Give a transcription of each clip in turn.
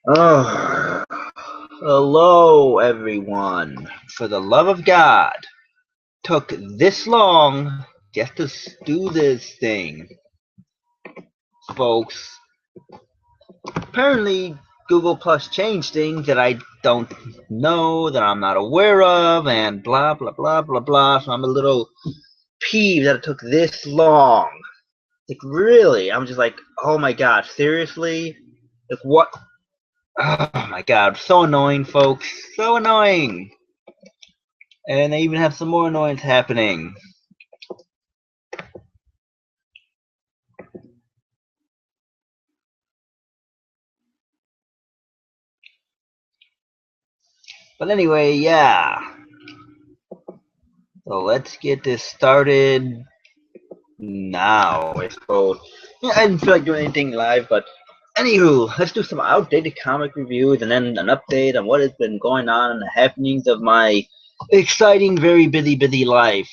Oh, hello everyone. For the love of God, took this long just to do this thing, folks. Apparently, Google Plus changed things that I don't know, that I'm not aware of, and blah blah blah blah blah. So I'm a little peeved that it took this long. Like really, I'm just like, oh my god, seriously? Like what? Oh my god, so annoying, folks. So annoying. And they even have some more annoyance happening. But anyway, yeah. So let's get this started now, I suppose. Yeah, I didn't feel like doing anything live, but anywho, let's do some outdated comic reviews and then an update on what has been going on and the happenings of my exciting, very busy life.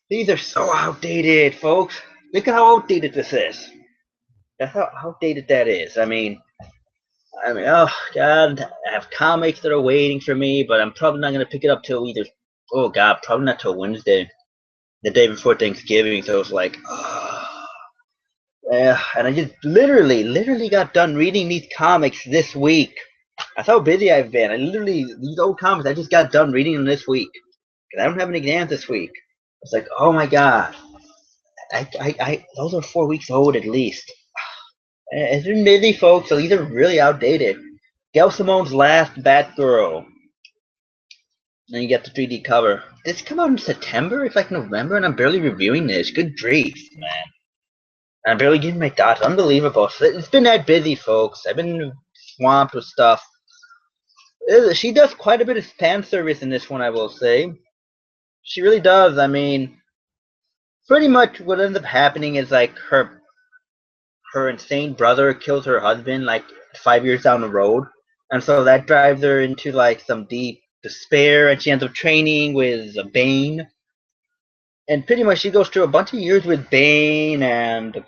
These are so outdated, folks. Look at how outdated this is. That's how outdated that is. I mean, oh God, I have comics that are waiting for me, but I'm probably not gonna pick it up till either. Oh God, probably not till Wednesday, the day before Thanksgiving. So it's like, yeah. And I just literally got done reading these comics this week. That's how busy I've been. I literally these old comics. I just got done reading them this week because I don't have an exam this week. It's like, oh my God, those are 4 weeks old at least. It's been busy, folks. So these are really outdated. Gail Simone's last Batgirl. Then you get the 3D cover. Did this come out in September? It's like November, and I'm barely reviewing this. Good grief, man. I'm barely giving my thoughts. Unbelievable. It's been that busy, folks. I've been swamped with stuff. She does quite a bit of fan service in this one, I will say. She really does. I mean, pretty much what ends up happening is like her insane brother kills her husband like 5 years down the road, and so that drives her into like some deep despair, and she ends up training with Bane, and pretty much she goes through a bunch of years with Bane, and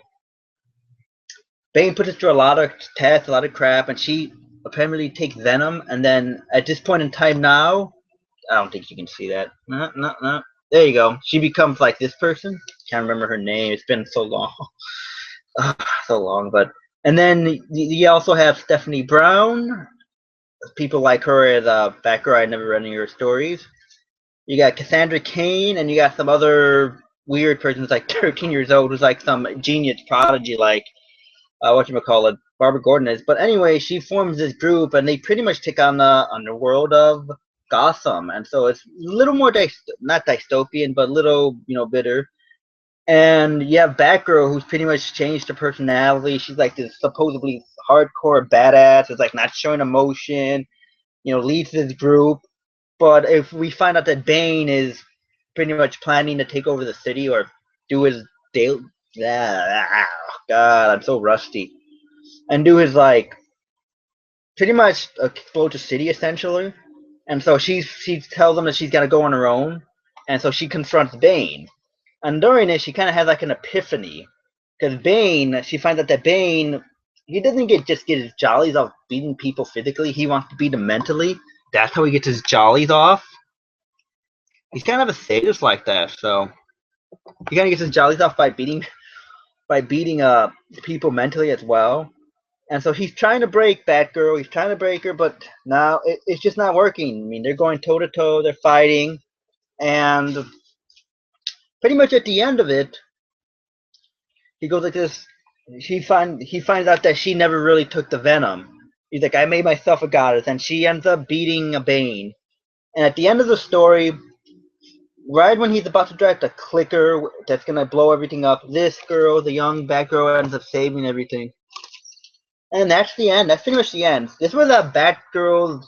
Bane puts her through a lot of tests, a lot of crap, and she apparently takes Venom, and then at this point in time now, I don't think you can see that. No, no, no. There you go. She becomes like this person. Can't remember her name. It's been so long. So long, but and then you also have Stephanie Brown. People like her as a Batgirl. I never read any of her stories. You got Cassandra Cain, and you got some other weird person who's like 13 years old, who's like some genius prodigy, like whatchamacallit, Barbara Gordon is. But anyway, she forms this group, and they pretty much take on the underworld of Gotham, and so it's a little more not dystopian, but a little bitter. And you have Batgirl, who's pretty much changed her personality. She's like this supposedly hardcore badass, is like not showing emotion, leads this group. But if we find out that Bane is pretty much planning to take over the city or do his daily, God, I'm so rusty, and do his like pretty much explode the city essentially. And so she tells them that she's got to go on her own, and so she confronts Bane. And during it, she kind of has like an epiphany, because Bane, she finds out that Bane, he doesn't just get his jollies off beating people physically. He wants to beat them mentally. That's how he gets his jollies off. He's kind of a sadist like that, so he kind of gets his jollies off by beating people mentally as well. And so he's trying to break Batgirl. He's trying to break her, but now it's just not working. I mean, they're going toe to toe. They're fighting, and pretty much at the end of it, he goes like this. He finds out that she never really took the venom. He's like, I made myself a goddess, and she ends up beating a Bane. And at the end of the story, right when he's about to drive the clicker that's gonna blow everything up, this girl, the young Batgirl, ends up saving everything. And that's the end. That's pretty much the end. This was a Batgirl,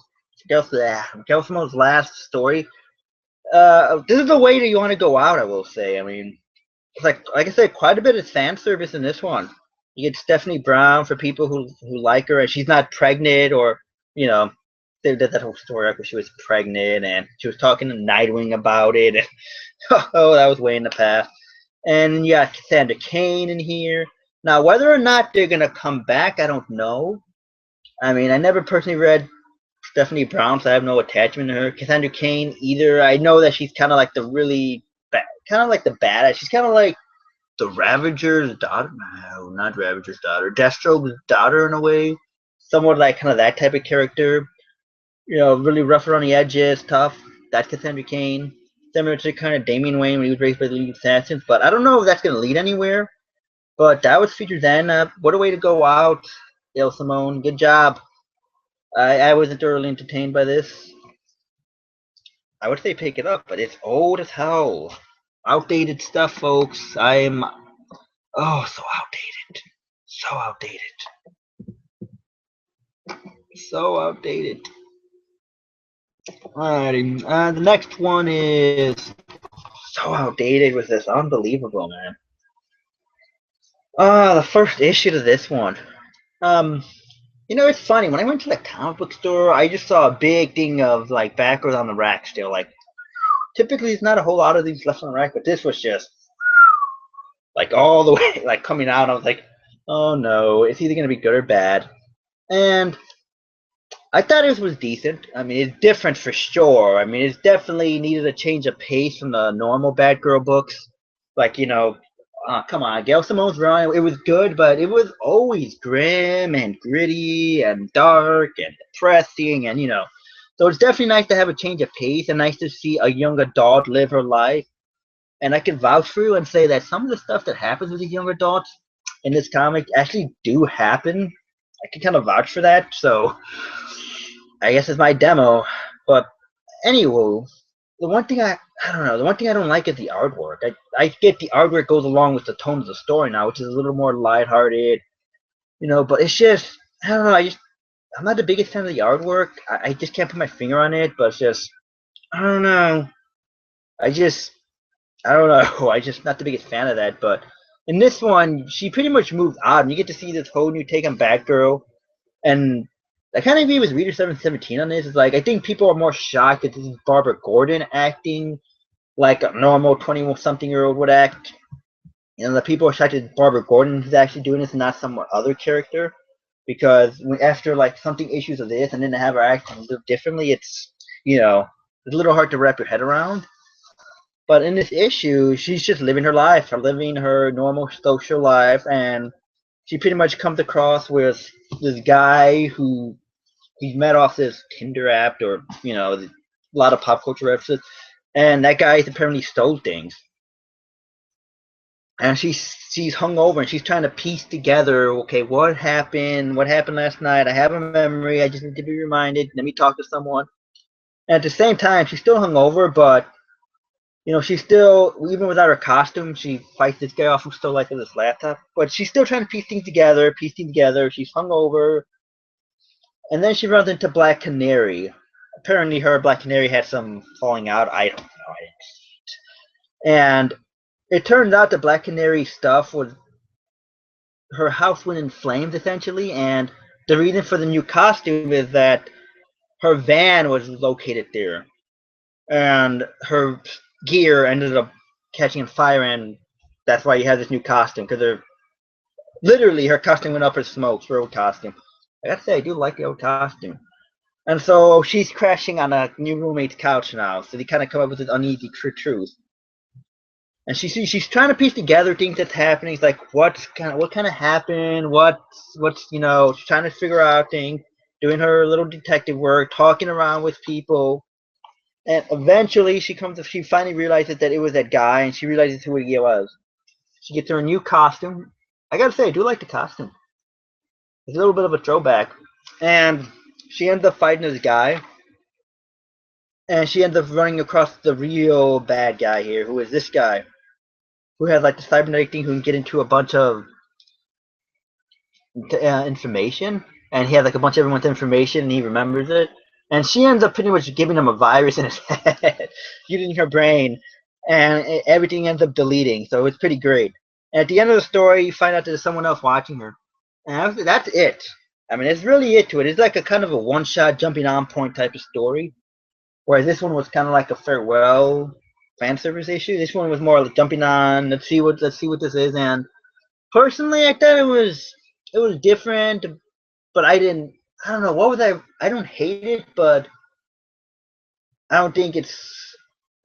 Gelsimo's last story. This is the way that you want to go out, I will say. I mean, it's like I said, quite a bit of fan service in this one. You get Stephanie Brown for people who like her, and she's not pregnant, or you know, they did that whole story where she was pregnant, and she was talking to Nightwing about it. And, oh, that was way in the past. And you got Cassandra Cain in here. Now, whether or not they're gonna come back, I don't know. I mean, I never personally read Stephanie Brown, so I have no attachment to her. Cassandra Cain either. I know that she's kind of like the really kind of like the badass. She's kind of like the Ravager's daughter. No, not Ravager's daughter. Deathstroke's daughter in a way. Somewhat like kind of that type of character. You know, really rough around the edges, tough. That's Cassandra Cain. Similar to kind of Damian Wayne when he was raised by the League of Assassins. But I don't know if that's going to lead anywhere. But that was featured then. What a way to go out, Gail Simone. Good job. I wasn't thoroughly entertained by this. I would say pick it up, but it's old as hell. Outdated stuff, folks. I'm so outdated. So outdated. So outdated. Alrighty. The next one is so outdated with this. Unbelievable, man. The first issue to this one. You know, it's funny. When I went to the comic book store, I just saw a big thing of like Batgirl on the rack still. Like, typically, there's not a whole lot of these left on the rack, but this was just like all the way, like coming out. I was like, oh no, it's either gonna be good or bad. And I thought it was decent. I mean, it's different for sure. I mean, it's definitely needed a change of pace from the normal Batgirl books. Like, you know, come on, Gail Simone's run. It was good, but it was always grim and gritty and dark and depressing, and you know. So it's definitely nice to have a change of pace and nice to see a young adult live her life. And I can vouch for you and say that some of the stuff that happens with these young adults in this comic actually do happen. I can kind of vouch for that. So I guess it's my demo. But anyway, the one thing I don't know, the one thing I don't like is the artwork. I get the artwork goes along with the tone of the story now, which is a little more lighthearted, you know, but it's just I don't know, I'm not the biggest fan of the artwork. I just can't put my finger on it, but it's just I don't know. I don't know. I just not the biggest fan of that, but in this one, she pretty much moved out, and you get to see this whole new take on Batgirl. And I kind of agree with Reader 717 on this. It's like I think people are more shocked that this is Barbara Gordon acting like a normal 20-something-year-old would act. You know, the people are shocked that Barbara Gordon is actually doing this and not some other character. Because after like something issues of this, and then to have her act a little differently, it's you know it's a little hard to wrap your head around. But in this issue, she's just living her life, living her normal social life, and she pretty much comes across with this guy who he met off this Tinder app or you know a lot of pop culture references, and that guy apparently stole things. And she's hungover and she's trying to piece together, okay, what happened? What happened last night? I have a memory. I just need to be reminded. Let me talk to someone. And at the same time, she's still hungover, but you know, she's still, even without her costume, she fights this guy off who stole like this laptop. But she's still trying to piece things together, She's hungover. And then she runs into Black Canary. Apparently, her Black Canary had some falling out. I don't know. I didn't see it. And it turns out the Black Canary stuff was her house went in flames, essentially. And the reason for the new costume is that her van was located there. And her gear ended up catching fire, and that's why you have this new costume, because literally her costume went up in smoke, her old costume. I gotta say, I do like the old costume. And so she's crashing on a new roommate's couch now, so they kind of come up with this uneasy truth. And she's trying to piece together things that's happening. It's like what kind of happened? What's you know? She's trying to figure out things, doing her little detective work, talking around with people. And eventually, she finally realizes that it was that guy, and she realizes who he was. She gets her a new costume. I gotta say, I do like the costume. It's a little bit of a throwback. And she ends up fighting this guy. And she ends up running across the real bad guy here, who is this guy, who has like the cybernetic thing who can get into a bunch of information. And he has like a bunch of everyone's information, and he remembers it. And she ends up pretty much giving him a virus in his head, using her brain, and everything ends up deleting. So it's pretty great. And at the end of the story, you find out that there's someone else watching her. And that's it. I mean, it's really it to it. It's like a kind of a one-shot, jumping on point type of story. Whereas this one was kind of like a farewell fan service issue. This one was more like jumping on. Let's see what this is. And personally, I thought it was different, but I I don't know, what was I don't hate it, but I don't think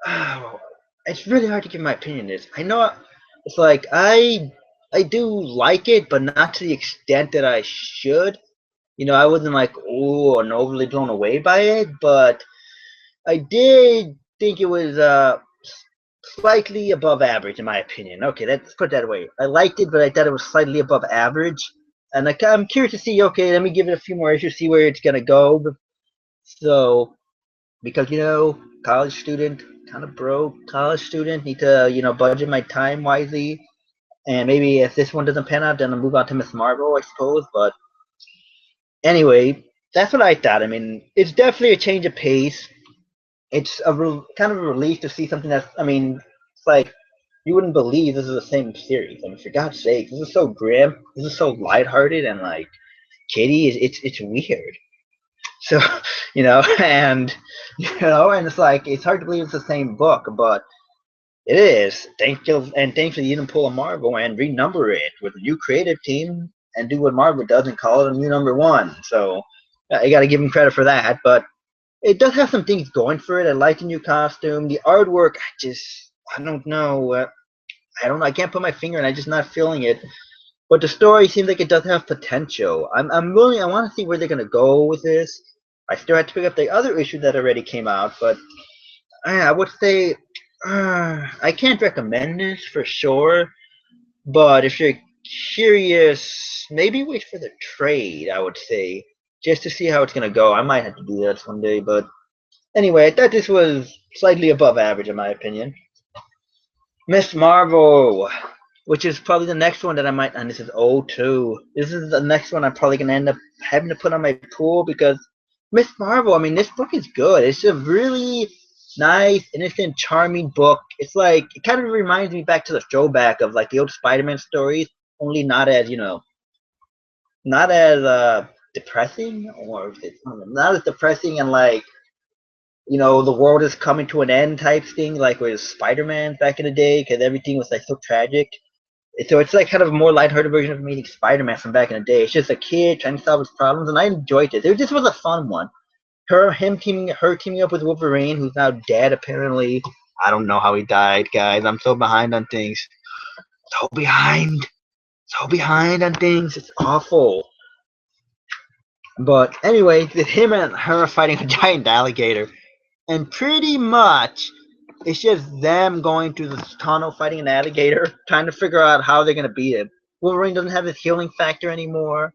oh, it's really hard to give my opinion on this. I know it's like I do like it, but not to the extent that I should. I wasn't like, oh, and overly blown away by it, but I did think it was slightly above average, in my opinion. Okay, let's put it that way. I liked it, but I thought it was slightly above average. And I'm curious to see, okay, let me give it a few more issues, see where it's going to go. So, because, college student, kind of broke college student, need to, budget my time wisely. And maybe if this one doesn't pan out, then I'll move on to Miss Marvel, I suppose. But anyway, that's what I thought. I mean, it's definitely a change of pace. It's kind of a relief to see something that's, I mean, it's like you wouldn't believe this is the same series. I mean, for God's sake, this is so grim, this is so lighthearted, and like Kitty is, it's weird. So, and and it's like it's hard to believe it's the same book, but it is. Thankfully you didn't pull a Marvel and renumber it with a new creative team and do what Marvel does and call it a new #1. So, you got to give him credit for that, but it does have some things going for it. I like the new costume. The artwork, I don't know. I don't know. I can't put my finger on it. I'm just not feeling it. But the story seems like it does have potential. I want to see where they're going to go with this. I still have to pick up the other issue that already came out, but I would say I can't recommend this for sure. But if you're curious, maybe wait for the trade, I would say, just to see how it's going to go. I might have to do that one day, but anyway, I thought this was slightly above average in my opinion. Miss Marvel, which is probably the next one that I might, and this is old too. This is the next one I'm probably gonna end up having to put on my pool because Miss Marvel. I mean, this book is good. It's a really nice, innocent, charming book. It's like it kind of reminds me back to the throwback of like the old Spider-Man stories, only not as not as depressing, or not as depressing and like the world is coming to an end type thing, like with Spider-Man back in the day, because everything was like so tragic. So it's like kind of a more lighthearted version of meeting Spider-Man from back in the day. It's just a kid trying to solve his problems, and I enjoyed it. This was a fun one. Her teaming up with Wolverine, who's now dead apparently. I don't know how he died, guys. I'm so behind on things. So behind on things. It's awful. But anyway, it's him and her fighting a giant alligator. And pretty much, it's just them going through this tunnel fighting an alligator, trying to figure out how they're going to beat it. Wolverine doesn't have his healing factor anymore.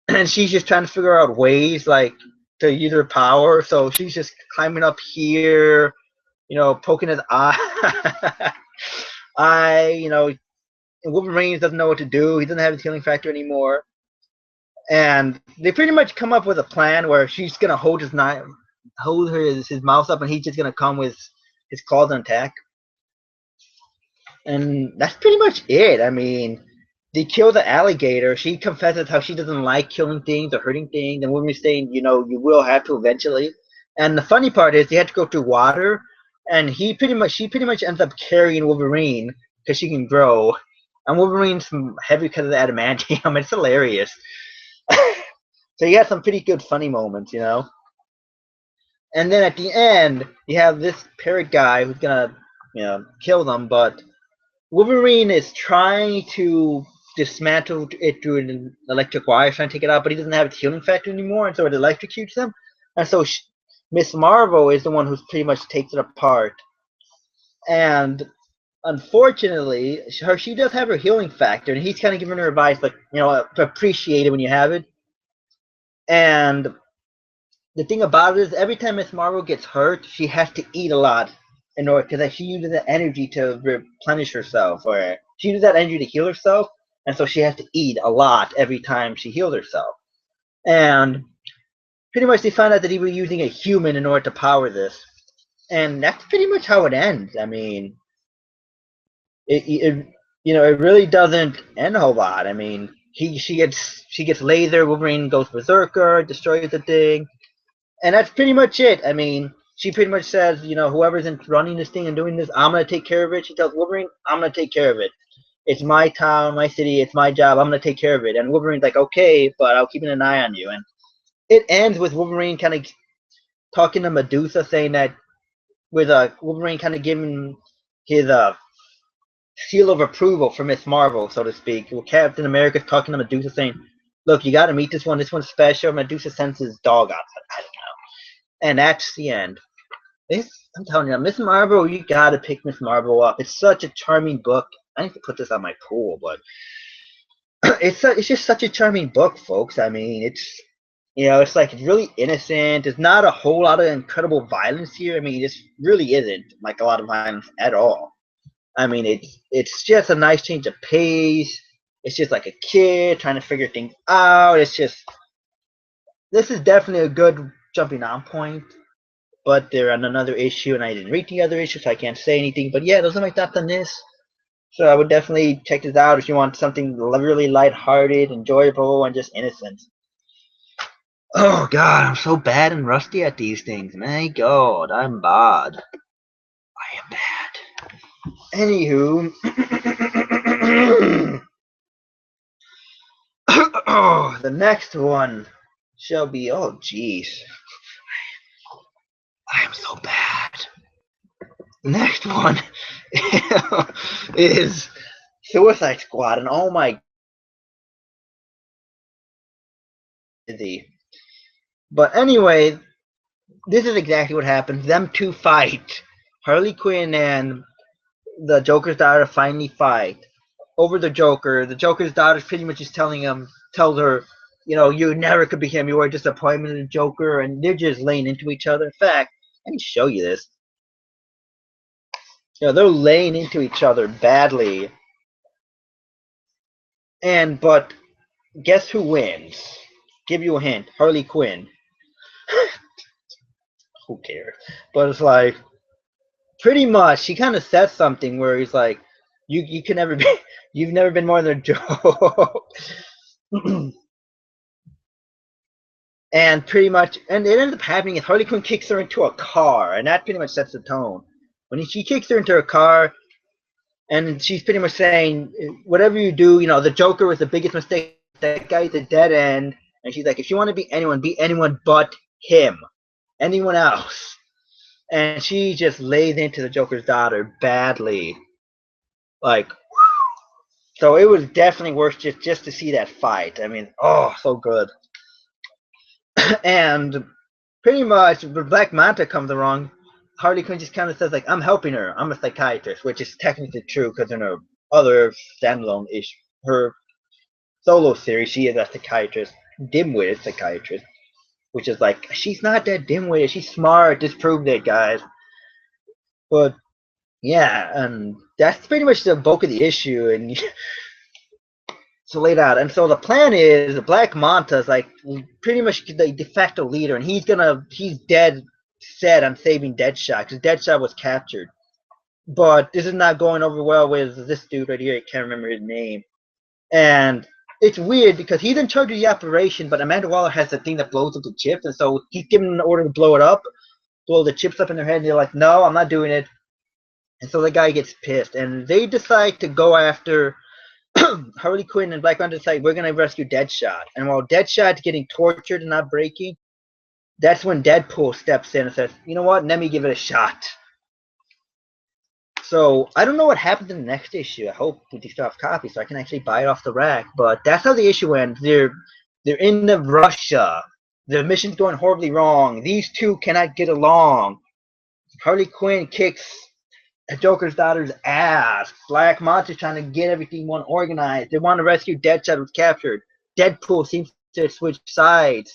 And she's just trying to figure out ways, like, to use her power. So she's just climbing up here, poking his eye. Wolverine doesn't know what to do. He doesn't have his healing factor anymore. And they pretty much come up with a plan where she's going to hold his mouth up, and he's just gonna come with his claws and attack. And that's pretty much it. I mean, they kill the alligator. She confesses how she doesn't like killing things or hurting things, and Wolverine's saying, you will have to eventually. And the funny part is, they had to go through water, and she pretty much ends up carrying Wolverine because she can grow. And Wolverine's heavy because of the adamantium. It's hilarious. So you got some pretty good funny moments, And then at the end, you have this parrot guy who's gonna, kill them. But Wolverine is trying to dismantle it through an electric wire, trying to take it out, but he doesn't have its healing factor anymore, and so it electrocutes him. And so Miss Marvel is the one who pretty much takes it apart. And unfortunately, she does have her healing factor, and he's kind of giving her advice, like, appreciate it when you have it. And the thing about it is, every time Miss Marvel gets hurt, she has to eat a lot in order, because she uses that energy to replenish herself, or she uses that energy to heal herself, and so she has to eat a lot every time she heals herself. And pretty much they found out that he was using a human in order to power this, and that's pretty much how it ends. I mean, it really doesn't end a whole lot. I mean, she gets laser, Wolverine goes berserker, destroys the thing. And that's pretty much it. I mean, she pretty much says, whoever's running this thing and doing this, I'm going to take care of it. She tells Wolverine, I'm going to take care of it. It's my town, my city, it's my job. I'm going to take care of it. And Wolverine's like, okay, but I'll keep an eye on you. And it ends with Wolverine kind of talking to Medusa, saying that with Wolverine kind of giving his seal of approval for Miss Marvel, so to speak. Well, Captain America's talking to Medusa, saying, "Look, you got to meet this one. This one's special." Medusa sends his dog out. I don't know, and that's the end. I'm telling you, Miss Marvel, you got to pick Miss Marvel up. It's such a charming book. I need to put this on my pool, but it's just such a charming book, folks. I mean, it's like it's really innocent. There's not a whole lot of incredible violence here. I mean, this really isn't like a lot of violence at all. I mean, it's just a nice change of pace. It's just like a kid trying to figure things out. This is definitely a good jumping on point. But they're on another issue, and I didn't read the other issue, so I can't say anything. But yeah, those are my thoughts on this. So I would definitely check this out if you want something really lighthearted, enjoyable, and just innocent. Oh God, I'm so bad and rusty at these things. My God, I'm bad. I am bad. Anywho, oh, the next one shall be. Oh, jeez, I am so bad. The next one is Suicide Squad, and oh my. But anyway, this is exactly what happens. Them two fight. Harley Quinn and the Joker's daughter finally fight over the Joker. The Joker's daughter pretty much is tells her, you never could be him. You were a disappointment of the Joker, and they're just laying into each other. In fact, I can show you this. They're laying into each other badly. But guess who wins? Give you a hint. Harley Quinn. Who cares? But it's like, pretty much, he kind of says something where he's like, "You can never be, you've never been more than a joke." And pretty much, and it ends up happening is Harley Quinn kicks her into a car, and that pretty much sets the tone. When she kicks her into a car, and she's pretty much saying, "Whatever you do, the Joker was the biggest mistake. That guy's a dead end." And she's like, "If you want to be anyone but him, anyone else." And she just lays into the Joker's daughter badly. Like, so it was definitely worth just to see that fight. I mean, oh, so good. And pretty much when Black Manta comes along, Harley Quinn just kind of says, like, "I'm helping her. I'm a psychiatrist," which is technically true because in her other standalone issue, her solo series, she is a psychiatrist, dim-witted psychiatrist, which is like, she's not that dim-witted. She's smart. Disprove it, guys. But yeah, and that's pretty much the bulk of the issue, and so laid out. And so the plan is Black Manta is like pretty much the de facto leader, and he's dead set on saving Deadshot because Deadshot was captured. But this is not going over well with this dude right here. I can't remember his name. And it's weird because he's in charge of the operation, but Amanda Waller has the thing that blows up the chips, and so he's given an order to blow it up, blow the chips up in their head, and they're like, "No, I'm not doing it." And so the guy gets pissed, and they decide to go after Harley Quinn and Black Manta. Decide we're gonna rescue Deadshot, and while Deadshot's getting tortured and not breaking, that's when Deadpool steps in and says, "You know what? Let me give it a shot." So I don't know what happens in the next issue. I hope we still have copies so I can actually buy it off the rack. But that's how the issue ends. They're in Russia. The mission's going horribly wrong. These two cannot get along. Harley Quinn kicks Joker's daughter's ass. Black Manta's trying to get everything organized. They want to rescue Deadshot, who's captured. Deadpool seems to switch sides.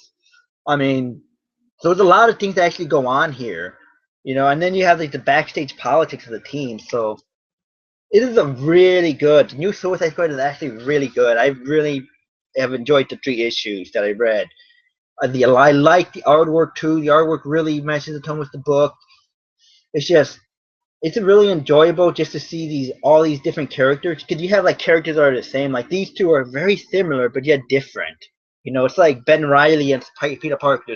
I mean, so there's a lot of things that actually go on here. And then you have like the backstage politics of the team. So it is a really good. The new Suicide Squad is actually really good. I really have enjoyed the 3 issues that I read. I like the artwork too. The artwork really matches the tone with the book. It's really enjoyable just to see all these different characters, because you have like characters that are the same. Like these two are very similar but yet different. It's like Ben Reilly and Peter Parker.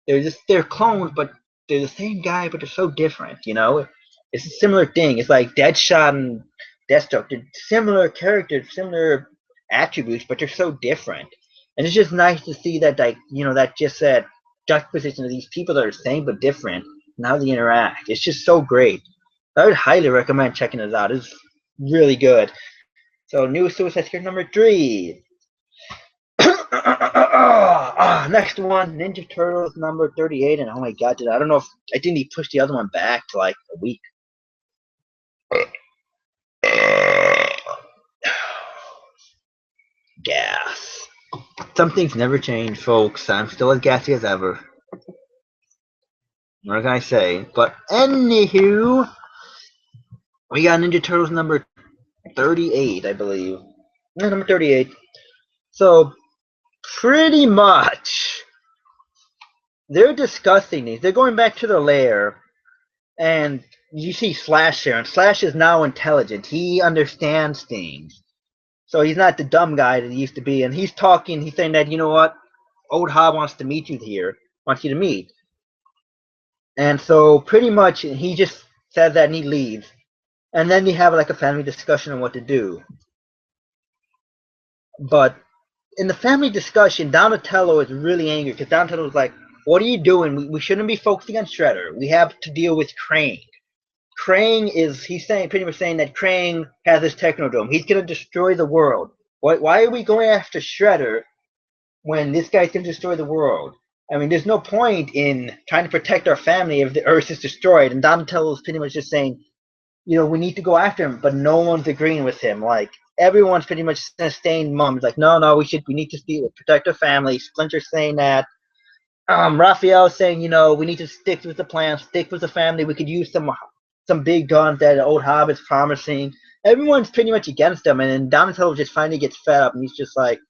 They're clones, but they're the same guy, but they're so different. It's a similar thing. It's like Deadshot and Deathstroke. They're similar characters, similar attributes, but they're so different. And it's just nice to see that, like, that just that juxtaposition of these people that are the same but different and how they interact. It's just so great. I would highly recommend checking this out. It's really good. So, new Suicide Squad number 3. Next one, Ninja Turtles number 38. And oh my god, I don't know if I think he pushed the other one back to like a week. Gas. Some things never change, folks. I'm still as gassy as ever. What can I say? But anywho, we got Ninja Turtles number 38, I believe. Yeah, number 38. So, pretty much, they're discussing these. They're going back to the lair, and you see Slash there, and Slash is now intelligent. He understands things. So he's not the dumb guy that he used to be. And he's talking, he's saying that, you know what? Old Hob wants to meet you here, wants you to meet. And so pretty much he just says that and he leaves. And then they have like a family discussion on what to do. But in the family discussion, Donatello is really angry because Donatello is like, what are you doing? We shouldn't be focusing on Shredder. We have to deal with Krang. Krang is, he's saying, pretty much saying that Krang has this Technodome. He's going to destroy the world. Why are we going after Shredder when this guy's going to destroy the world? I mean, there's no point in trying to protect our family if the Earth is destroyed. And Donatello is pretty much just saying, we need to go after him, but no one's agreeing with him. Like, everyone's pretty much staying mum. It's like, no, we need to protect our family. Splinter's saying that. Raphael's saying, we need to stick with the plan, stick with the family. We could use some big guns that Old Hob is promising. Everyone's pretty much against him, and then Donatello just finally gets fed up, and he's just like,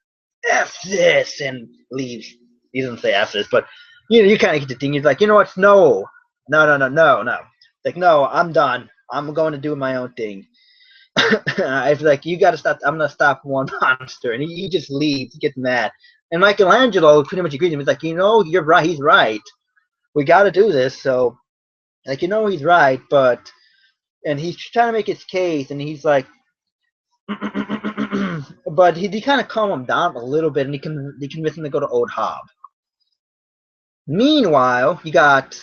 F this, and leaves. He doesn't say F this, but, you kind of get the thing. He's like, you know what, no. Like, no, I'm done. I'm going to do my own thing. It's like, you got to stop. I'm going to stop one monster. And he just leaves. He gets mad. And Michelangelo pretty much agrees with him. He's like, you're right. He's right. We got to do this. So, like, he's right. But, and he's trying to make his case. And he's like, but he kind of calm him down a little bit. And he convinced him to go to Old Hob. Meanwhile, you got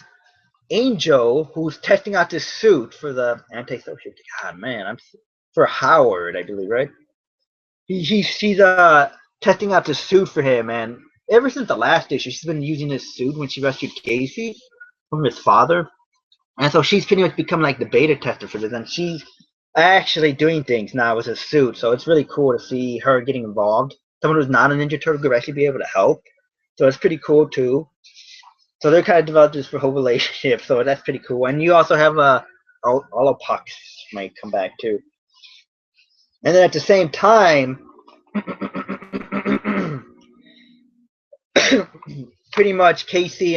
Angel, who's testing out this suit for the anti-social. God, man, for Howard, I believe, right? She's testing out this suit for him, and ever since the last issue, she's been using this suit when she rescued Casey from his father, and so she's pretty much become like the beta tester for this, and she's actually doing things now with his suit. So it's really cool to see her getting involved. Someone who's not a Ninja Turtle could actually be able to help. So it's pretty cool too. So they're kind of developed this whole relationship, so that's pretty cool. And you also have Olapux might come back too. And then at the same time, pretty much Casey,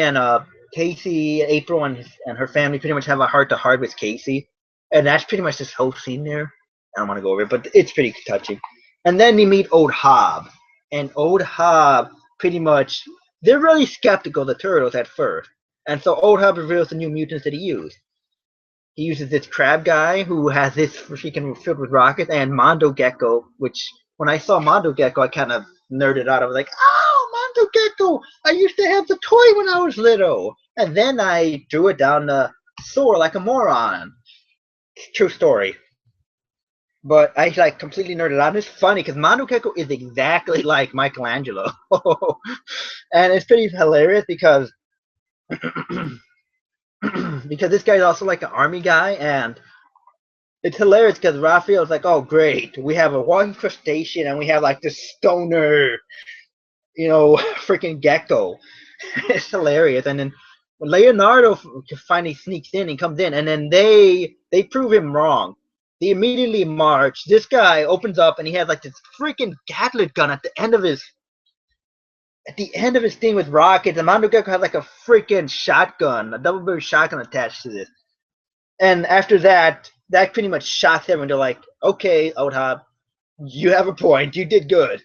April, and her family pretty much have a heart-to-heart with Casey, and that's pretty much this whole scene there. I don't want to go over it, but it's pretty touching. And then they meet Old Hob, and Old Hob pretty much, they're really skeptical of the Turtles at first, and so Old Hob reveals the new mutants that he used. He uses this crab guy who has this freaking filled with rockets, and Mondo Gecko, which when I saw Mondo Gecko, I kind of nerded out. I was like, oh, Mondo Gecko! I used to have the toy when I was little. And then I drew it down to soar like a moron. True story. But I like completely nerded out. It's funny because Mondo Gecko is exactly like Michelangelo. And it's pretty hilarious because because this guy's also like an army guy, and it's hilarious because Raphael's like, oh great, we have a walking crustacean and we have like this stoner, freaking gecko. It's hilarious. And then Leonardo finally sneaks in and comes in, and then they prove him wrong. They immediately march. This guy opens up and he has like this freaking Gatling gun at the end of his thing with rockets. And Mondo Gecko has like a freaking shotgun, a double-barrel shotgun attached to this. And after that pretty much shocks them, and they're like, okay, Old Hob, you have a point. You did good.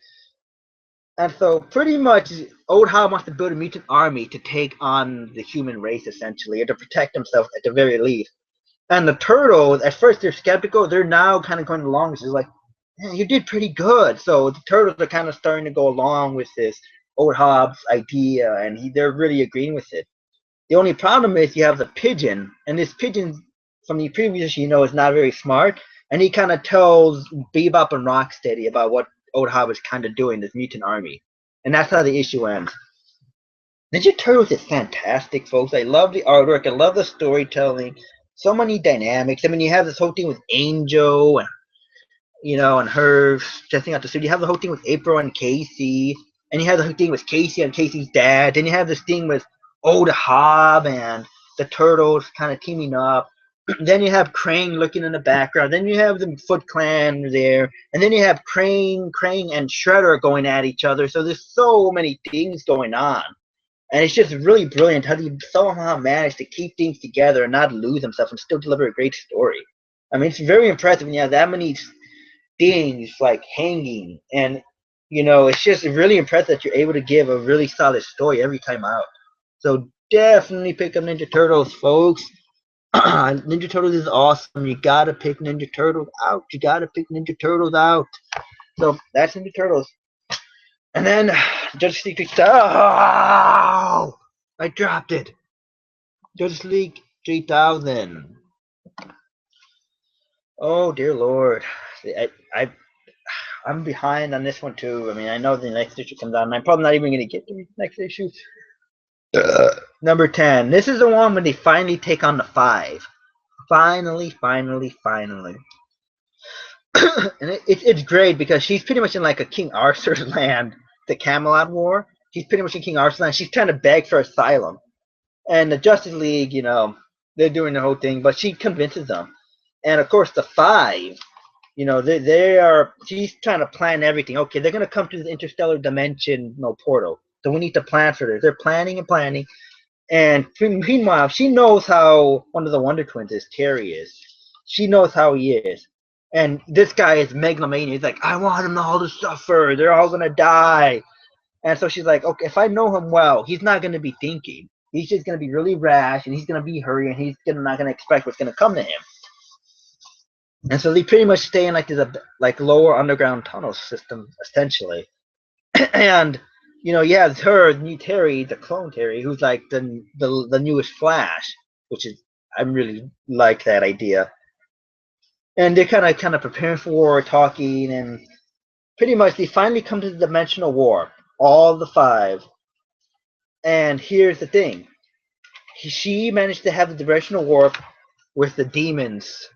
And so pretty much Old Hob wants to build a mutant army to take on the human race, essentially, or to protect themselves at the very least. And the Turtles, at first they're skeptical. They're now kind of going along. It's like, yeah, you did pretty good. So the turtles are kind of starting to go along with this old Hobbs idea, and they're really agreeing with it. The only problem is you have the pigeon, and this pigeon from the previous issue, is not very smart, and he kind of tells Bebop and Rocksteady about what Old Hob is kind of doing, this mutant army. And that's how the issue ends. Ninja Turtles is fantastic, folks. I love the artwork. I love the storytelling. So many dynamics. I mean, you have this whole thing with Angel and and her testing out the suit. You have the whole thing with April and Casey, and you have the whole thing with Casey and Casey's dad. Then you have this thing with Old Hob and the Turtles kind of teaming up. Then you have Crane looking in the background. Then you have the Foot Clan there, and then you have Crane, and Shredder going at each other. So there's so many things going on, and it's just really brilliant how they somehow managed to keep things together and not lose themselves and still deliver a great story. I mean, it's very impressive when you have that many things like hanging, and it's just really impressive that you're able to give a really solid story every time out. So definitely pick up Ninja Turtles, folks. Ninja Turtles is awesome. You gotta pick Ninja Turtles out. You gotta pick Ninja Turtles out. So that's Ninja Turtles. And then Justice League 3000. Oh, I dropped it. Justice League 3000. Oh dear Lord, I'm behind on this one too. I mean, I know the next issue comes out, and I'm probably not even going to get to the next issue. Number 10. This is the one when they finally take on the Five. Finally. And it's great because she's pretty much in like a King Arthur's land, the Camelot War. She's pretty much in King Arthur's land. She's trying to beg for asylum. And the Justice League, they're doing the whole thing, but she convinces them. And of course, the Five, they are. She's trying to plan everything. Okay, they're gonna come to the interstellar dimension, portal. So we need to plan for this. They're planning and planning. And meanwhile, she knows how one of the Wonder Twins is. Terry is. She knows how he is. And this guy is megalomania. He's like, I want them all to suffer. They're all gonna die. And so she's like, okay, if I know him well, he's not gonna be thinking. He's just gonna be really rash, and he's gonna be hurry, and he's not gonna expect what's gonna come to him. And so they pretty much stay in like this lower underground tunnel system essentially. And yeah, it's her, new Terry, the clone Terry, who's like the newest Flash, which is I really like that idea. And they're kind of preparing for war, talking, and pretty much they finally come to the dimensional war, all the Five. And here's the thing: she managed to have the dimensional warp with the demons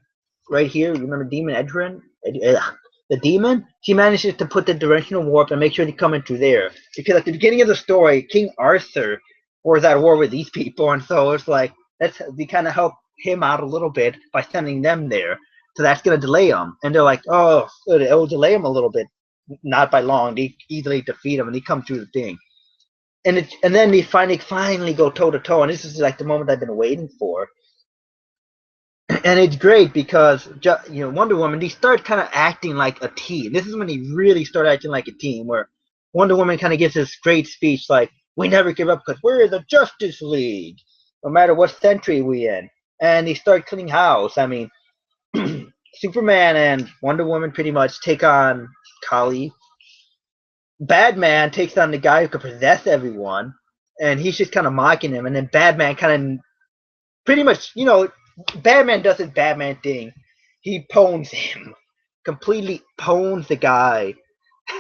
right here. You remember Demon Edrin? The demon? She manages to put the dimensional warp and make sure they come into there. Because at the beginning of the story, King Arthur was at war with these people, and so it's like we kind of help him out a little bit by sending them there. So that's gonna delay them. And they're like, oh, it will delay them a little bit, not by long. They easily defeat them, and they come through the thing. And then they finally go toe to toe, and this is like the moment I've been waiting for. And it's great because Wonder Woman, they start kind of acting like a team. This is when they really start acting like a team, where Wonder Woman kind of gives this great speech like, "We never give up because we're the Justice League, no matter what century we in." And they start cleaning house. I mean, Superman and Wonder Woman pretty much take on Kali. Batman takes on the guy who could possess everyone, and he's just kind of mocking him. And then Batman kind of pretty much, Batman does his Batman thing. He pwns him, completely pwns the guy,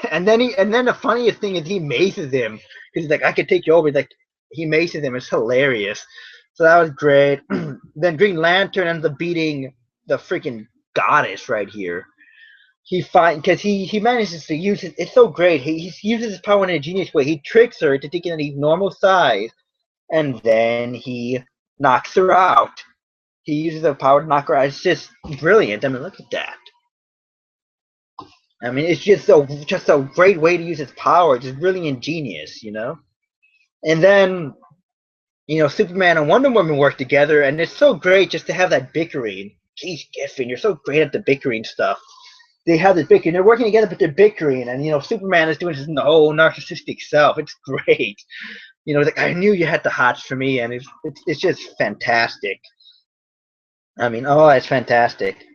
and then the funniest thing is he maces him. He's like, "I could take you over." He's like, he maces him. It's hilarious. So that was great. Then Green Lantern ends up beating the freaking goddess right here. Because he manages to use it. It's so great. He uses his power in a genius way. He tricks her to thinking that he's normal size, and then he knocks her out. He uses the power to knock her out. It's just brilliant. I mean, look at that. I mean, it's just a great way to use his power. It's just really ingenious, And then, Superman and Wonder Woman work together, and it's so great just to have that bickering. Geez, Giffen, you're so great at the bickering stuff. They have this bickering. They're working together, but they're bickering, and Superman is doing his whole narcissistic self. It's great. It's like, I knew you had the hots for me, and it's just fantastic. I mean, oh, it's fantastic.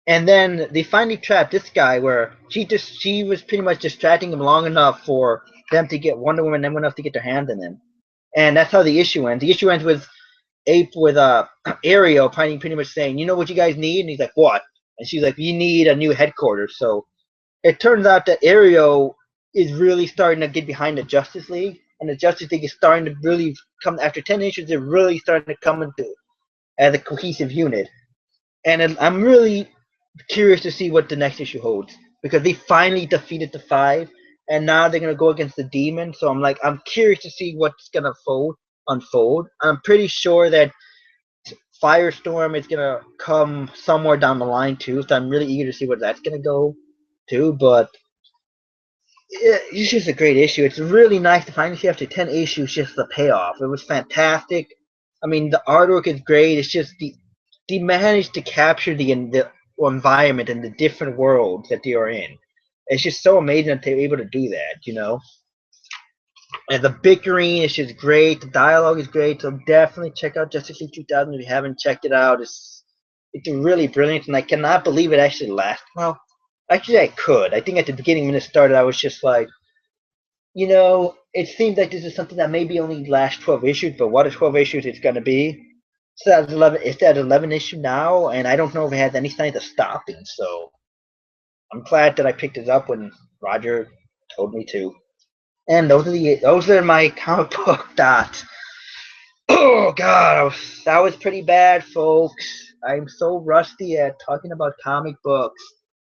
And then they finally trapped this guy where she was pretty much distracting him long enough for them to get Wonder Woman and enough to get their hands on him. And that's how the issue ends. The issue ends with Ape with Ariel pretty much saying, you know what you guys need? And he's like, what? And she's like, you need a new headquarters. So it turns out that Ariel is really starting to get behind the Justice League, and the Justice League is starting to really come after 10 issues. They're really starting to come into as a cohesive unit, and I'm really curious to see what the next issue holds because they finally defeated the Five, and now they're gonna go against the Demon. So I'm curious to see what's gonna unfold. I'm pretty sure that Firestorm is gonna come somewhere down the line too. So I'm really eager to see where that's gonna go too. But it's just a great issue. It's really nice to finally see after 10 issues just the payoff. It was fantastic. I mean, the artwork is great. It's just they managed to capture the environment and the different worlds that they are in. It's just so amazing that they were able to do that, you know? And the bickering is just great. The dialogue is great. So definitely check out Justice League 2000 if you haven't checked it out. It's really brilliant, and I cannot believe it actually lasted. Well, actually, I could. I think at the beginning when it started, I was just like, you know, it seems like this is something that maybe only lasts 12 issues, but what 12 issues it's going to be? It's at 11 issue now, and I don't know if it has any signs of stopping. So I'm glad that I picked it up when Roger told me to. And those are my comic book thoughts. Oh God, that was pretty bad, folks. I'm so rusty at talking about comic books.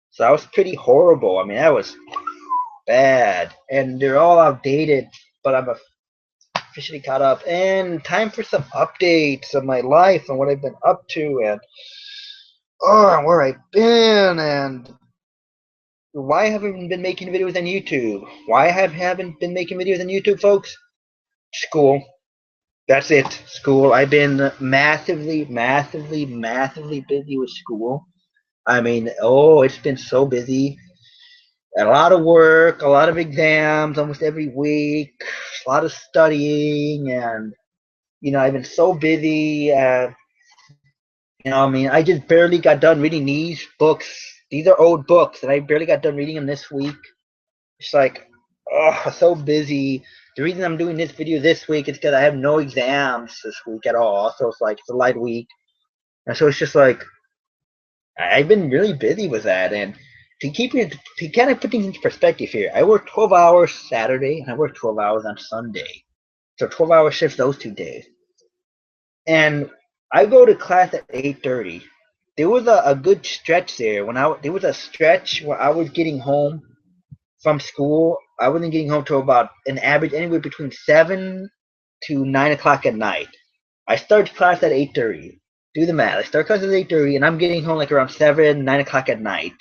So that was pretty horrible. I mean, that was bad, and they're all outdated. But I'm officially caught up, and time for some updates of my life and what I've been up to, and where I've been, and why I haven't been making videos on YouTube. Why I haven't been making videos on YouTube, folks? School. That's it. School. I've been massively, massively, massively busy with school. I mean, it's been so busy. A lot of work, a lot of exams almost every week, a lot of studying, and I've been so busy. I mean, I just barely got done reading these books. These are old books, and I barely got done reading them this week. It's like, so busy. The reason I'm doing this video this week is because I have no exams this week at all. So it's like, it's a light week. And so it's just like, I've been really busy with that. And to kind of put things into perspective here, I work 12 hours Saturday and I work 12 hours on Sunday. So 12-hour shifts those 2 days. And I go to class at 8:30. There was a good stretch there there was a stretch where I was getting home from school. I wasn't getting home till about an average anywhere between 7 to 9 o'clock at night. I start class at 8:30. Do the math. I start class at 8:30, and I'm getting home like around 7, 9 o'clock at night.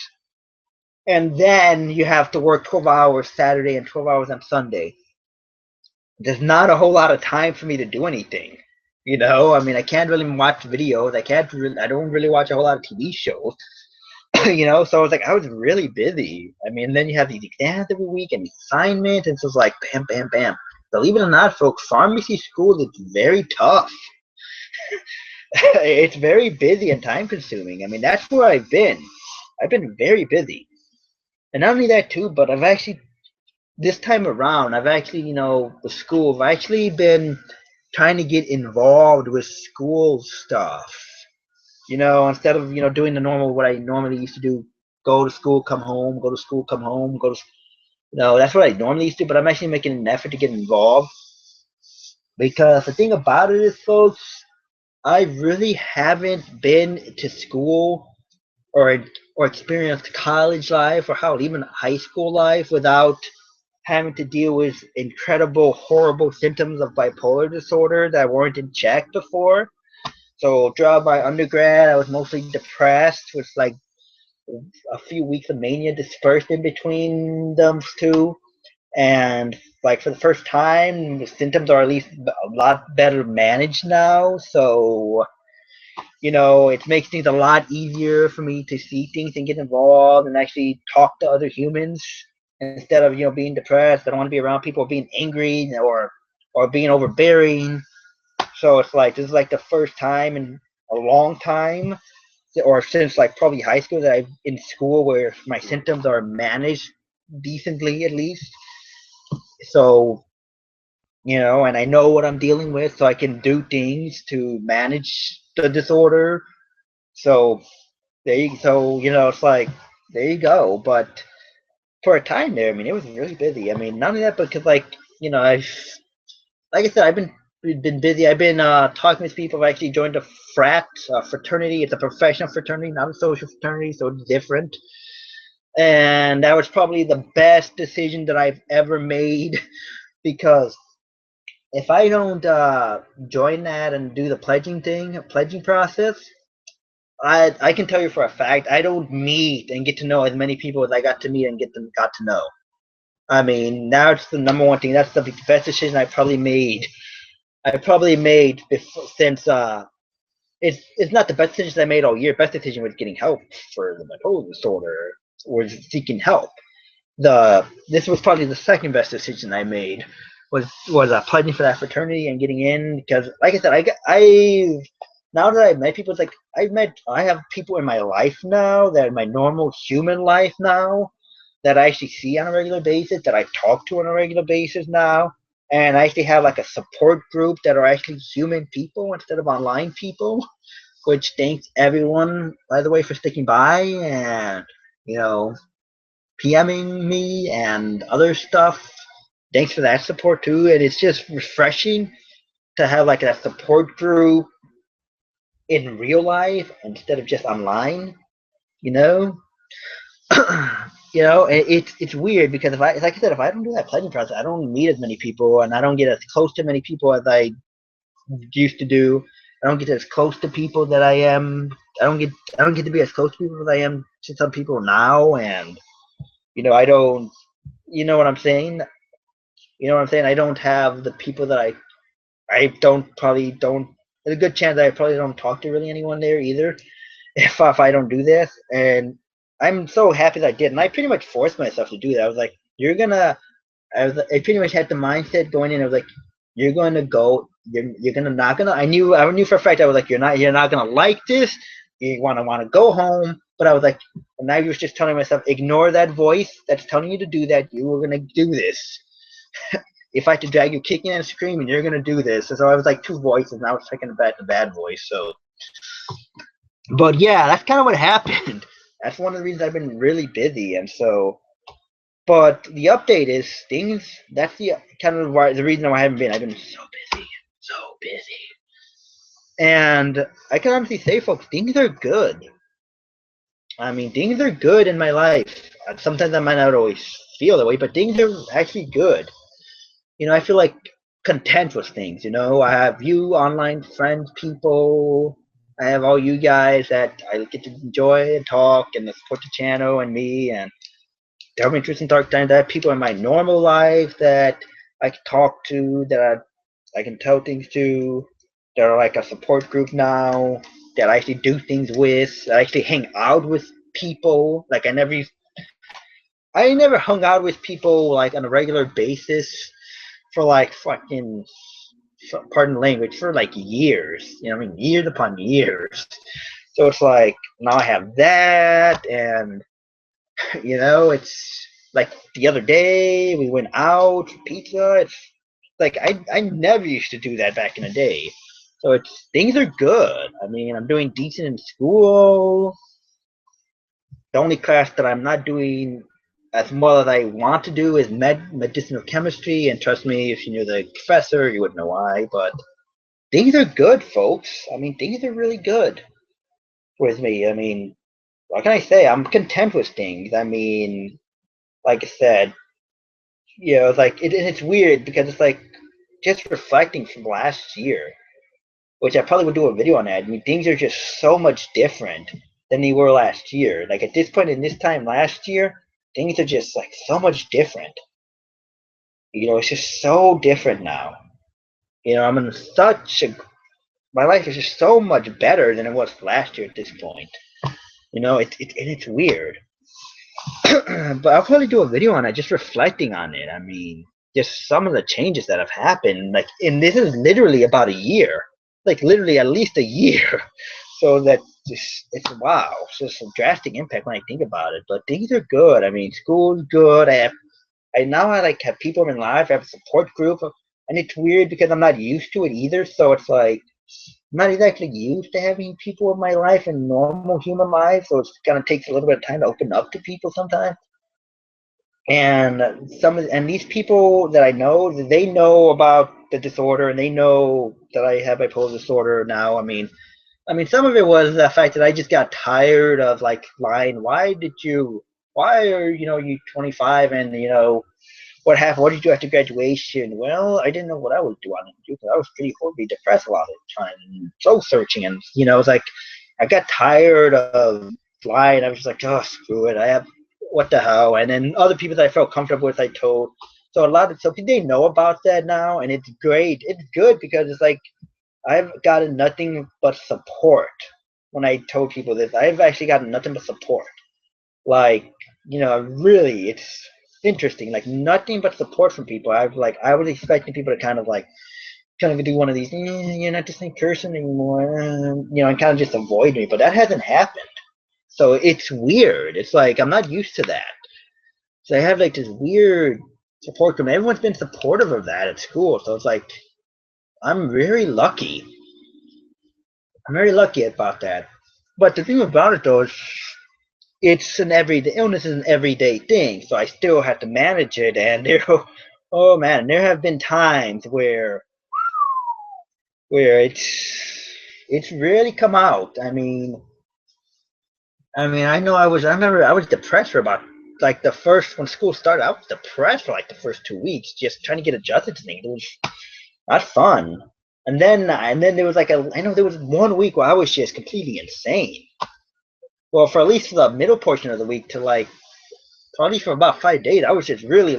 And then you have to work 12 hours Saturday and 12 hours on Sunday. There's not a whole lot of time for me to do anything. I mean, I can't really watch videos. I don't really watch a whole lot of TV shows. So I was like, I was really busy. I mean, then you have these exams every week and assignments, and so it's like bam, bam, bam. Believe it or not, folks, pharmacy school is very tough. It's very busy and time consuming. I mean, that's where I've been. I've been very busy. And not only that too, but this time around, with school, I've actually been trying to get involved with school stuff. Instead of, doing what I normally used to do, go to school, come home, go to school, come home, that's what I normally used to do, but I'm actually making an effort to get involved. Because the thing about it is, folks, I really haven't been to school or experienced college life or even high school life without having to deal with incredible, horrible symptoms of bipolar disorder that weren't in check before. So throughout my undergrad, I was mostly depressed with like a few weeks of mania dispersed in between those two. And like for the first time, the symptoms are at least a lot better managed now. So, it makes things a lot easier for me to see things and get involved and actually talk to other humans instead of, being depressed. I don't want to be around people being angry or being overbearing. So it's like, this is like the first time in a long time or since like probably high school, that I'm in school where my symptoms are managed decently at least. So, and I know what I'm dealing with, so I can do things to manage the disorder. So it's like there you go. But for a time there, I mean, it was really busy. I mean, not only that, because I've like I said, I've been busy. I've been talking with people. I've actually joined a fraternity. It's a professional fraternity, not a social fraternity, so it's different. And that was probably the best decision that I've ever made because if I don't join that and do the pledging process, I can tell you for a fact I don't meet and get to know as many people as I got to meet and got to know. I mean, now it's the number one thing. That's the best decision I probably made. I probably made before, since it's not the best decision I made all year. Best decision was getting help for the bipolar disorder, was seeking help. This was probably the second best decision I made was pledging for that fraternity and getting in because, like I said, I now that I've met people, it's like I have people in my life now that in my normal human life now that I actually see on a regular basis, that I talk to on a regular basis now, and I actually have like a support group that are actually human people instead of online people, which thanks everyone, by the way, for sticking by and PMing me and other stuff. Thanks for that support too, and it's just refreshing to have like a support group in real life instead of just online. You know, it's weird because like I said, if I don't do that pledging process, I don't meet as many people, and I don't get as close to many people as I used to do. I don't get as close to people that I am. I don't get to be as close to people as I am to some people now, and I don't. You know what I'm saying? You know what I'm saying? I don't have the people that I probably don't. There's a good chance that I probably don't talk to really anyone there either if I don't do this. And I'm so happy that I did. And I pretty much forced myself to do that. I was like, I pretty much had the mindset going in. I was like, you're going to go. You're gonna not gonna. I knew for a fact. I was like, you're not gonna like this. You want to go home. But I was like, and I was just telling myself, ignore that voice that's telling you to do that. You were gonna do this. If I had to drag you kicking and screaming, you're gonna do this. And so I was like two voices, and I was taking the bad voice. So, but yeah, that's kind of what happened. That's one of the reasons I've been really busy, and so. But the update is things. That's the kind of the reason why I haven't been. I've been so busy, and I can honestly say, folks, things are good. I mean, things are good in my life. Sometimes I might not always feel that way, but things are actually good. I feel like content with things. I have you, online friends, people. I have all you guys that I get to enjoy and talk and support the channel and me and have interesting dark times. I have people in my normal life that I can talk to, that I can tell things to, that are like a support group now, that I actually do things with, that I actually hang out with people. Like I never hung out with people like on a regular basis for like fucking, pardon the language, for like years. I mean, years upon years. So it's like now I have that, and it's like the other day we went out for pizza. It's like I never used to do that back in the day. So things are good. I mean, I'm doing decent in school. The only class that I'm not doing as well as I want to do is medicinal chemistry, and trust me, if you knew the professor, you wouldn't know why. But things are good, folks. I mean, things are really good with me. I mean, what can I say? I'm content with things. I mean, like I said, it's like it's weird because it's like just reflecting from last year, which I probably would do a video on that. I mean, things are just so much different than they were last year. Like at this point in this time last year, things are just like so much different. It's just so different now. I'm in my life is just so much better than it was last year at this point. It's weird. But I'll probably do a video on it, just reflecting on it. I mean, just some of the changes that have happened. And this is literally about a year. Like literally at least a year. So that it's wow. It's just a drastic impact when I think about it. But things are good. I mean, school's good. I like have people in life. I have a support group, and it's weird because I'm not used to it either. So it's like I'm not exactly used to having people in my life in normal human life. So it kind of takes a little bit of time to open up to people sometimes. And and these people that I know, they know about the disorder, and they know that I have bipolar disorder now. I mean, some of it was the fact that I just got tired of like lying. Why are you 25 and what happened? What did you do after graduation? Well, I didn't know what I was doing. I was pretty horribly depressed a lot of the time, and soul searching, and it's like I got tired of lying. I was just like, oh, screw it. What the hell? And then other people that I felt comfortable with, I told. So they know about that now, and it's great. It's good because it's like I've gotten nothing but support when I told people this. I've actually gotten nothing but support. Like, really, it's interesting. Like nothing but support from people. I was expecting people to kind of do one of these, you're not the same person anymore, and kind of just avoid me. But that hasn't happened. So it's weird. It's like I'm not used to that. So I have like this weird support group. Everyone's been supportive of that at school. So it's like I'm very lucky. I'm very lucky about that. But the thing about it though is the illness is an everyday thing, so I still have to manage it. And oh man, there have been times where it's really come out. I remember I was depressed for about like when school started. I was depressed for like the first 2 weeks, just trying to get adjusted to things. It was not fun. And then there was I know there was 1 week where I was just completely insane. Well, for at least the middle portion of the week to probably for about 5 days, I was just really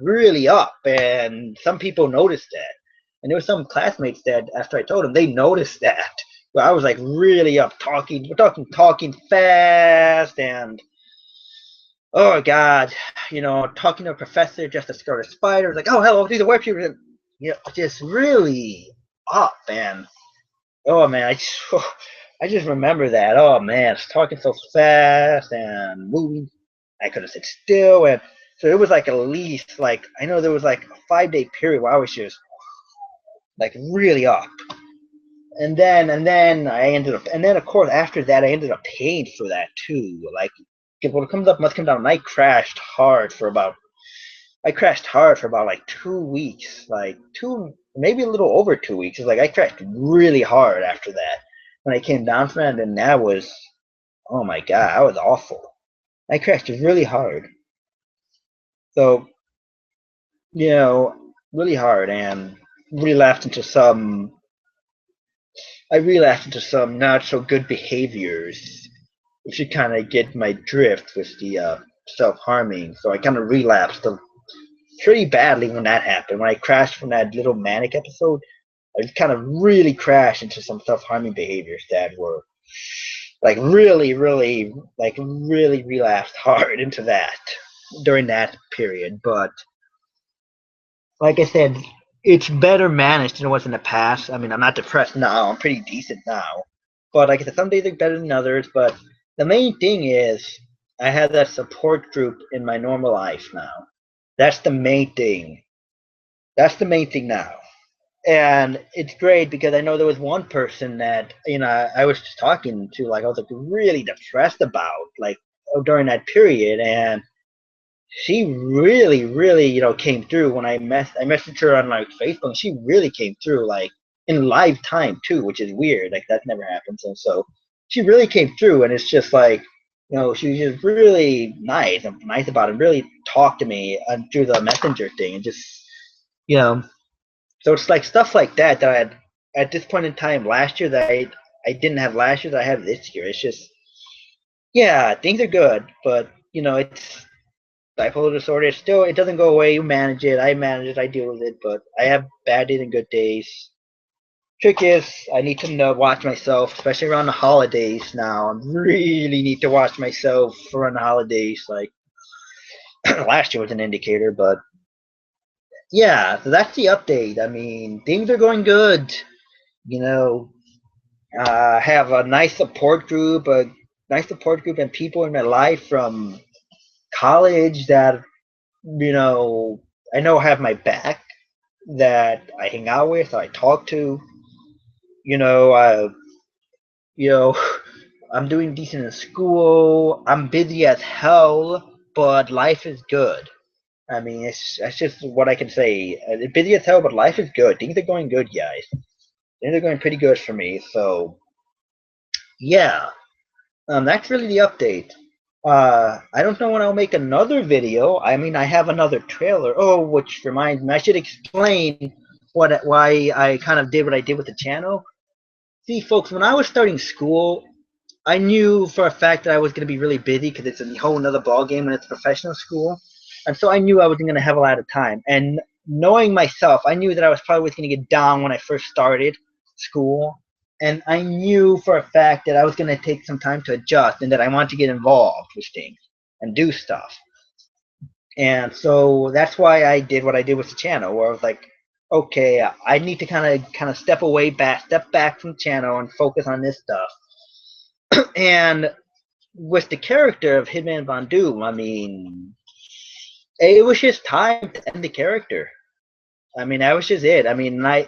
really up, and some people noticed that. And there were some classmates that after I told them, they noticed that. But I was like really up, talking fast, and oh god, talking to a professor just to start a spider. Like, oh hello, these are web shooters, and just really up, and oh man, I just remember that. Oh man, it's talking so fast and moving. I could have sit still, and so it was like at least I know there was like a 5 day period where I was just like really up, and then I ended up, and then of course after that I ended up paying for that too. Like when it comes up must come down. And I crashed hard for about like 2 weeks, like maybe a little over 2 weeks. It's like I crashed really hard after that. When I came down from it, and that was, oh my god, that was awful. I crashed really hard. So, really hard, and relapsed into some I relapsed into some not so good behaviors, if you kind of get my drift with the self-harming. So I kind of relapsed pretty badly when that happened. When I crashed from that little manic episode, I kind of really crashed into some self-harming behaviors that were really relapsed hard into that during that period. But like I said, it's better managed than it was in the past. I mean, I'm not depressed now. I'm pretty decent now. But like I said, some days are better than others. But the main thing is I have that support group in my normal life now. That's the main thing. That's the main thing now. And it's great because I know there was one person that I was just talking to, I was really depressed about during that period, and she really came through when I messaged her on Facebook. She really came through in live time too, which is weird. That never happens. And so she really came through, and it's just she was just really nice about it. Really talked to me through the messenger thing, and just you know so it's stuff like that I had at this point in time last year that I didn't have last year that I have this year. It's just, yeah, things are good, but it's bipolar disorder. It doesn't go away. You manage it. I manage it. I deal with it. But I have bad days and good days. Trick is, I need to watch myself, especially around the holidays now. I really need to watch myself around the holidays. Last year was an indicator, but yeah, so that's the update. I mean, things are going good. You know, Have a nice support group, and people in my life from college that I know have my back, that I hang out with, I talk to. You know, you know, I'm doing decent in school. I'm busy as hell, but life is good. I mean, that's just what I can say. Busy as hell, but life is good. Things are going good, guys. Things are going pretty good for me. So yeah, that's really the update. I don't know when I'll make another video. I mean, I have another trailer. Oh, which reminds me, I should explain why I kind of did what I did with the channel. See, folks, when I was starting school, I knew for a fact that I was going to be really busy because it's a whole another ball game when it's professional school, and so I knew I wasn't going to have a lot of time. And knowing myself, I knew that I was probably going to get down when I first started school, and I knew for a fact that I was going to take some time to adjust and that I wanted to get involved with things and do stuff. And so that's why I did what I did with the channel, where I was like, okay, I need to kind of step back from the channel and focus on this stuff. And with the character of Hitman Von Doom, I mean, it was just time to end the character. I mean, that was just it. I mean, I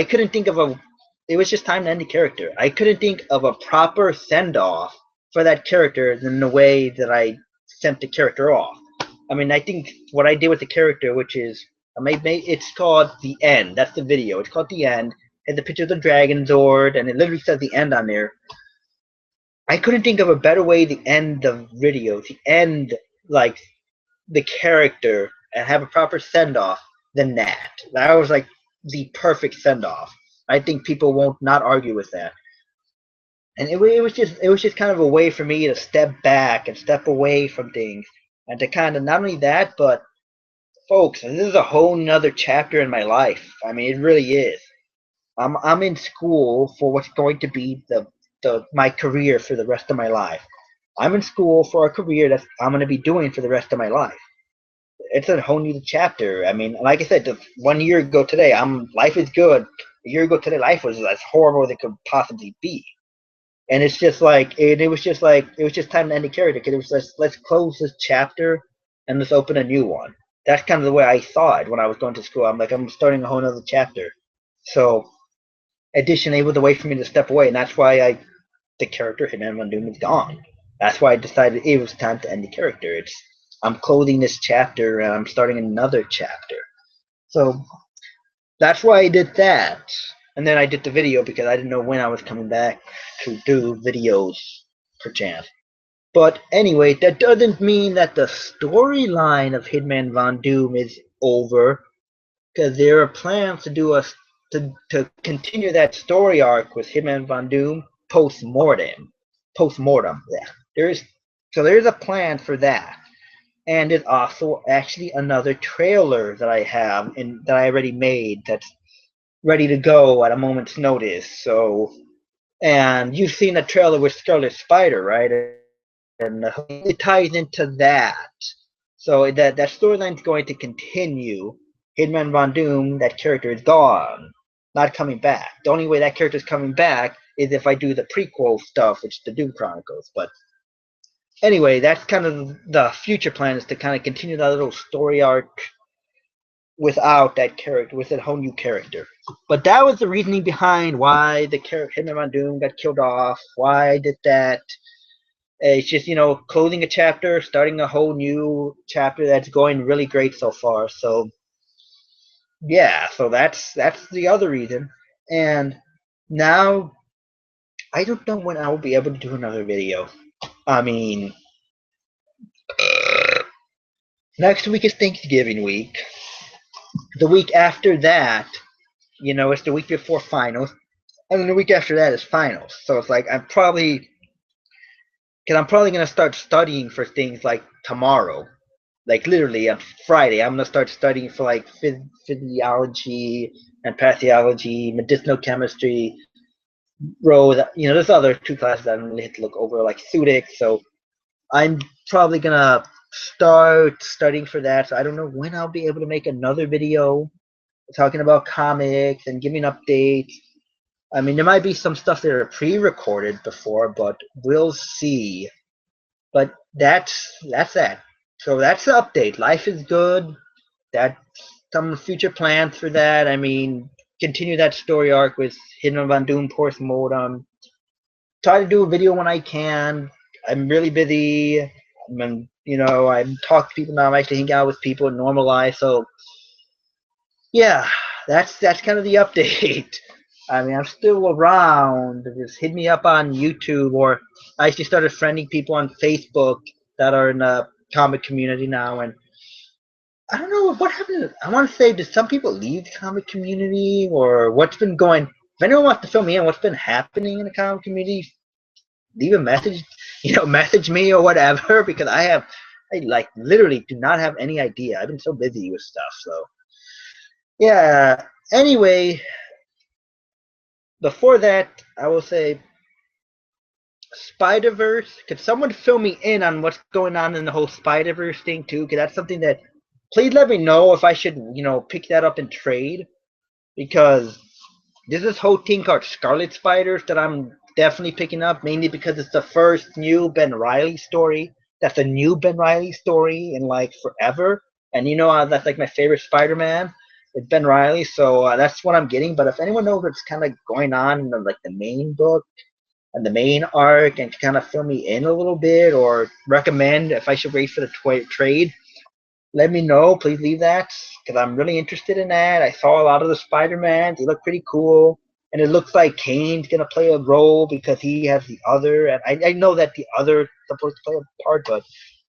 couldn't think of a. It was just time to end the character. I couldn't think of a proper send off for that character than the way that I sent the character off. I mean, I think what I did with the character, which is, it's called The End. That's the video. It's called The End. And the picture of the Dragon Zord, and it literally says The End on there. I couldn't think of a better way to end the video, to end like the character and have a proper send off than that. That was like the perfect send off. I think people won't not argue with that. And it was just kind of a way for me to step back and step away from things and to kind of not only that, but folks, this is a whole nother chapter in my life. I mean, it really is. I'm in school for what's going to be my career for the rest of my life. I'm in school for a career that I'm going to be doing for the rest of my life. It's a whole new chapter. I mean, like I said, 1 year ago today, life is good. A year ago today, life was as horrible as it could possibly be. And it's just like, it was just time to end the character because it was just, let's close this chapter and let's open a new one. That's kind of the way I saw it when I was going to school. I'm like, I'm starting a whole other chapter. So, additionally, it was a way for me to step away, and that's why the character Hitman Von Doom is gone. That's why I decided it was time to end the character. I'm closing this chapter and I'm starting another chapter. So that's why I did that. And then I did the video because I didn't know when I was coming back to do videos per chance. But anyway, that doesn't mean that the storyline of Hitman Von Doom is over, because there are plans to do to continue that story arc with Hitman Von Doom post-mortem. Post-mortem, yeah. There's a plan for that. And there's also actually another trailer that I have that I already made that's ready to go at a moment's notice. So, and you've seen the trailer with Scarlet Spider, right? And it ties into that. So that storyline's going to continue. Hitman Von Doom, that character is gone, not coming back. The only way that character is coming back is if I do the prequel stuff, which is the Doom Chronicles. But anyway, that's kind of the future plan, is to kind of continue that little story arc without that character, with a whole new character. But that was the reasoning behind why the character Hitman Von Doom got killed off, why I did that. It's just, closing a chapter, starting a whole new chapter that's going really great so far. So, yeah, so that's the other reason. And now, I don't know when I will be able to do another video. I mean, next week is Thanksgiving week. The week after that, it's the week before finals. And then the week after that is finals. So it's like, I'm probably going to start studying for things like tomorrow. Like literally on Friday, I'm going to start studying for like physiology and pathology, medicinal chemistry, there's other two classes I don't really have to look over, like Sudic. So I'm probably going to start studying for that. So I don't know when I'll be able to make another video talking about comics and giving updates. I mean, there might be some stuff that are pre-recorded before, but we'll see. But that's that. So that's the update. Life is good. That some future plans for that. I mean, continue that story arc with Hidden Van Doom Post Mortem. Try to do a video when I can. I'm really busy. I talk to people now. I like to hang out with people in normal life. So yeah, that's kind of the update. I mean, I'm still around. Just hit me up on YouTube, or I actually started friending people on Facebook that are in the comic community now. And I don't know what happened. I want to say, did some people leave the comic community, or what's been going? If anyone wants to fill me in, what's been happening in the comic community, leave a message. Message me or whatever, because I like literally do not have any idea. I've been so busy with stuff. So yeah. Anyway, before that, I will say Spider-Verse. Could someone fill me in on what's going on in the whole Spider-Verse thing too? Because that's something that, please let me know if I should, pick that up and trade. Because there's this whole thing called Scarlet Spiders that I'm definitely picking up, mainly because it's the first new Ben Reilly story. That's a new Ben Reilly story in like forever. And that's like my favorite Spider-Man. It's Ben Reilly, so that's what I'm getting. But if anyone knows what's kind of going on in the main book and the main arc, and kind of fill me in a little bit, or recommend if I should wait for the trade, let me know. Please leave that, because I'm really interested in that. I saw a lot of the Spider-Man. They look pretty cool. And it looks like Kane's going to play a role because he has the other. And I know that the other is supposed to play a part, but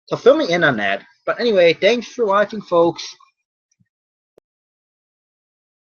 so fill me in on that. But anyway, thanks for watching, folks.